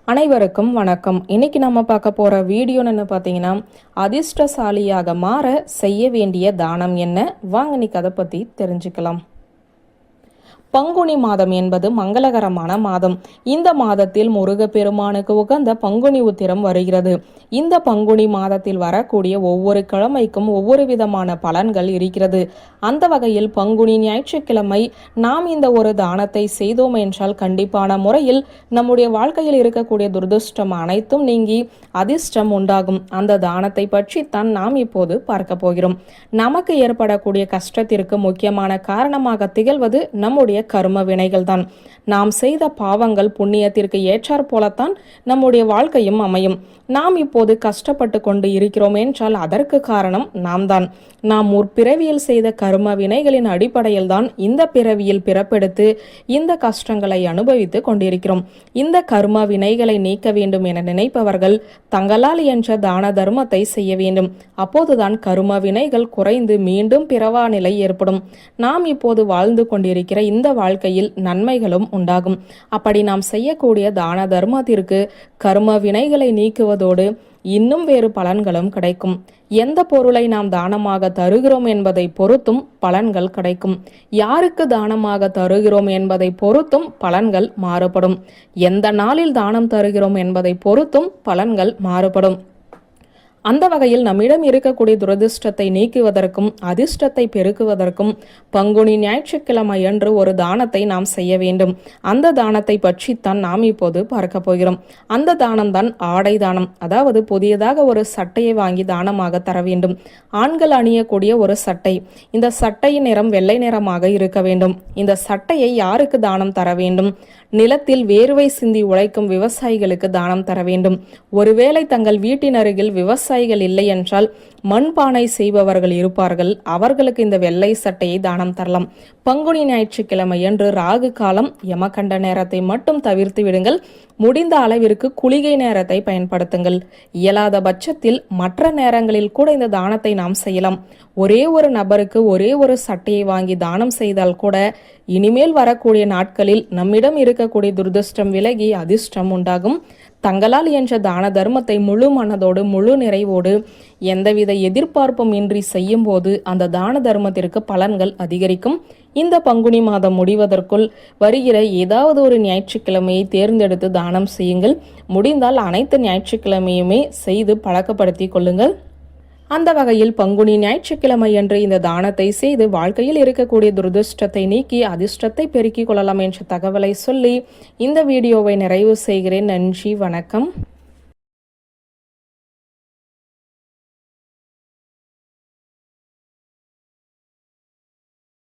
அனைவருக்கும் வணக்கம். இன்னைக்கு நம்ம பார்க்க போற வீடியோன்னு பார்த்தீங்கன்னா, அதிர்ஷ்டசாலியாக மாற செய்ய வேண்டிய தானம் என்ன? வாங்க இன்னைக்கு அதை பத்தி தெரிஞ்சுக்கலாம். பங்குனி மாதம் என்பது மங்களகரமான மாதம். இந்த மாதத்தில் முருகப்பெருமானுக்கு உகந்த பங்குனி உத்திரம் வருகிறது. இந்த பங்குனி மாதத்தில் வரக்கூடிய ஒவ்வொரு கிழமைக்கும் ஒவ்வொரு விதமான பலன்கள் இருக்கிறது. அந்த வகையில் பங்குனி ஞாயிற்றுக்கிழமை நாம் இந்த ஒரு தானத்தை செய்தோம் என்றால் கண்டிப்பான முறையில் நம்முடைய வாழ்க்கையில் இருக்கக்கூடிய துரதிருஷ்டம் அனைத்தும் நீங்கி அதிர்ஷ்டம் உண்டாகும். அந்த தானத்தை பற்றி தான் நாம் இப்போது பார்க்க போகிறோம். நமக்கு ஏற்படக்கூடிய கஷ்டத்திற்கு முக்கியமான காரணமாக திகழ்வது நம்முடைய கர்ம வினைகள் தான். நாம் செய்த பாவங்கள் புண்ணியத்திற்கு ஏற்றாற் போலத்தான் நம்முடைய வாழ்க்கையும் அமையும். நாம் இப்போது கஷ்டப்பட்டு கொண்டு இருக்கிறோம் என்றால் அதற்கு காரணம் நாம் தான். நாம் முற்பிறவியில் செய்த கர்ம வினைகளின் அடிப்படையில் தான் இந்த பிறவியில் பிறப்பெடுத்து இந்த கஷ்டங்களை அனுபவித்து கொண்டிருக்கிறோம். இந்த கர்ம வினைகளை நீக்க வேண்டும் என நினைப்பவர்கள் தங்களால் என்ற தான தர்மத்தை செய்ய வேண்டும். அப்போதுதான் கர்ம வினைகள் குறைந்து மீண்டும் பிறவா நிலை ஏற்படும். நாம் இப்போது வாழ்ந்து கொண்டிருக்கிற இந்த வாழ்க்கையில் நன்மைகளும் உண்டாகும். அப்படி நாம் செய்யக்கூடிய தான தர்மத்திற்கு கர்ம வினைகளை நீக்குவதோடு இன்னும் வேறு பலன்களும் கிடைக்கும். எந்த பொருளை நாம் தானமாக தருகிறோம் என்பதை பொறுத்தும் பலன்கள் கிடைக்கும். யாருக்கு தானமாக தருகிறோம் என்பதை பொறுத்தும் பலன்கள் மாறுபடும். எந்த நாளில் தானம் தருகிறோம் என்பதை பொறுத்தும் பலன்கள் மாறுபடும். அந்த வகையில் நம்மிடம் இருக்கக்கூடிய துரதிர்ஷ்டத்தை நீக்குவதற்கும் அதிர்ஷ்டத்தை பெருக்குவதற்கும் பங்குனி ஞாயிற்றுக்கிழமை அன்று ஒரு தானத்தை நாம் செய்ய வேண்டும். அந்த தானத்தை பற்றித்தான் நாம் இப்போது பார்க்க போகிறோம். அந்த தானம் தான் ஆடை தானம். அதாவது புதியதாக ஒரு சட்டையை வாங்கி தானமாக தர வேண்டும். ஆண்கள் அணியக்கூடிய ஒரு சட்டை. இந்த சட்டையின் நிறம் வெள்ளை நிறமாக இருக்க வேண்டும். இந்த சட்டையை யாருக்கு தானம் தர வேண்டும்? நிலத்தில் வேர்வை சிந்தி உழைக்கும் விவசாயிகளுக்கு தானம் தர வேண்டும். ஒருவேளை தங்கள் வீட்டின் அருகில் விவசாயிகள் இல்லை என்றால் மண்பானை செய்பவர்கள் இருப்பார்கள். அவர்களுக்கு இந்த வெள்ளை சட்டையை தானம் தரலாம். பங்குனி ஞாயிற்றுக்கிழமை என்று ராகு காலம் யமகண்ட நேரத்தை மட்டும் தவிர்த்து விடுங்கள். முடிந்த அளவிற்கு குளிகை நேரத்தை பயன்படுத்துங்கள். இயலாத பட்சத்தில் மற்ற நேரங்களில் கூட இந்த தானத்தை நாம் செய்யலாம். ஒரே ஒரு நபருக்கு ஒரே ஒரு சட்டையை வாங்கி தானம் செய்தால் கூட இனிமேல் வரக்கூடிய நாட்களில் நம்மிடம் இருக்கக்கூடிய துர்திருஷ்டம் விலகி அதிர்ஷ்டம் உண்டாகும். தங்களால் என்ற தான தர்மத்தை முழு மனதோடு முழு நிறைவோடு எந்தவித எதிர்பார்ப்பும் இன்றி செய்யும் போது அந்த தான தர்மத்திற்கு பலன்கள் அதிகரிக்கும். இந்த பங்குனி மாதம் முடிவதற்குள் வருகிற ஏதாவது ஒரு ஞாயிற்றுக்கிழமையை தேர்ந்தெடுத்து தானம் செய்யுங்கள். முடிந்தால் அனைத்து ஞாயிற்றுக்கிழமையுமே செய்து பழக்கப்படுத்திக் கொள்ளுங்கள். அந்த வகையில் பங்குனி ஞாயிற்றுக்கிழமை என்று இந்த தானத்தை செய்து வாழ்க்கையில் இருக்கக்கூடிய துரதிருஷ்டத்தை நீக்கி அதிர்ஷ்டத்தை பெருக்கிக் கொள்ளலாம் என்ற தகவலை சொல்லி இந்த வீடியோவை நிறைவு செய்கிறேன். நன்றி, வணக்கம்.